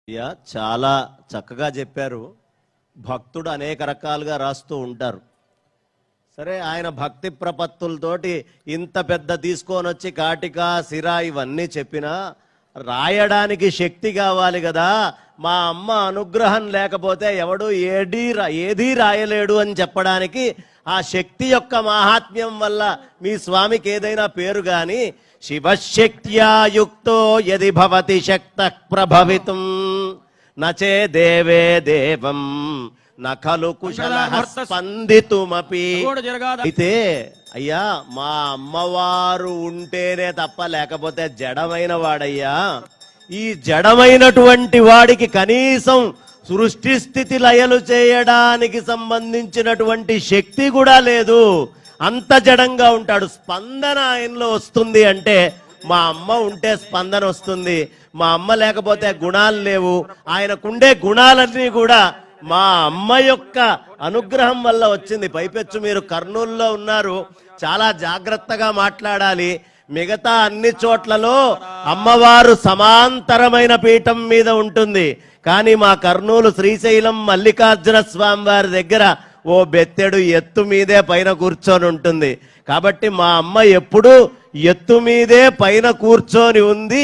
అయ్యా చాలా చక్కగా చెప్పారు. భక్తుడు అనేక రకాలుగా రాస్తూ ఉంటారు. సరే, ఆయన భక్తి ప్రపత్తులతోటి ఇంత పెద్ద తీసుకొని వచ్చి కాటిక సిరా ఇవన్నీ చెప్పినా రాయడానికి శక్తి కావాలి కదా. మా అమ్మ అనుగ్రహం లేకపోతే ఎవడు ఏదీ రాయలేడు అని చెప్పడానికి ఆ శక్తి యొక్క మాహాత్మ్యం వల్ల మీ స్వామికి ఏదైనా పేరు గాని శివశక్త్యా యుక్తో యది భవతి శక్త ప్రభవితం నచే దేవే దేవం నఖలు కుశలః స్పందితుమపి. అయితే అయ్యా మా అమ్మవారు ఉంటేనే తప్ప లేకపోతే జడమైన వాడయ్యా. ఈ జడమైనటువంటి వాడికి కనీసం సృష్టి స్థితి లయలు చేయడానికి సంబంధించినటువంటి శక్తి కూడా లేదు. అంత జడంగా ఉంటాడు. స్పందన ఆయనలో వస్తుంది అంటే మా అమ్మ ఉంటే స్పందన వస్తుంది. మా అమ్మ లేకపోతే గుణాలు లేవు. ఆయనకుండే గుణాలన్నీ కూడా మా అమ్మ యొక్క అనుగ్రహం వల్ల వచ్చింది. పైపెచ్చు మీరు కర్నూలులో ఉన్నారు, చాలా జాగ్రత్తగా మాట్లాడాలి. మిగతా అన్ని చోట్లలో అమ్మవారు సమాంతరమైన పీఠం మీద ఉంటుంది. కానీ మా కర్నూలు శ్రీశైలం మల్లికార్జున స్వామి వారి దగ్గర ఓ బెత్తెడు ఎత్తు మీదే పైన కూర్చొని ఉంటుంది. కాబట్టి మా అమ్మ ఎప్పుడూ ఎత్తు మీదే పైన కూర్చొని ఉంది,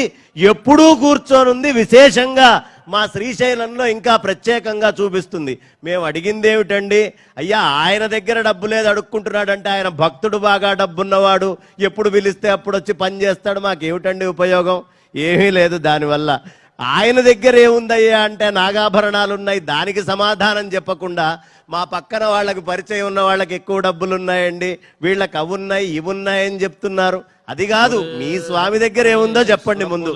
ఎప్పుడూ కూర్చొని ఉంది. విశేషంగా మా శ్రీశైలంలో ఇంకా ప్రత్యేకంగా చూపిస్తుంది. మేము అడిగింది ఏమిటండి, అయ్యా ఆయన దగ్గర డబ్బు లేదు అడుక్కుంటున్నాడంటే ఆయన భక్తుడు, బాగా డబ్బున్నవాడు, ఎప్పుడు పిలిస్తే అప్పుడు వచ్చి పని చేస్తాడు. మాకేమిటండి ఉపయోగం? ఏమీ లేదు దానివల్ల. ఆయన దగ్గర ఏముందయ్యా అంటే నాగాభరణాలు ఉన్నాయి. దానికి సమాధానం చెప్పకుండా మా పక్కన వాళ్ళకి పరిచయం ఉన్న వాళ్ళకి ఎక్కువ డబ్బులు ఉన్నాయండి, వీళ్ళకి అవున్నాయి ఇవున్నాయని చెప్తున్నారు. అది కాదు, మీ స్వామి దగ్గర ఏముందో చెప్పండి ముందు.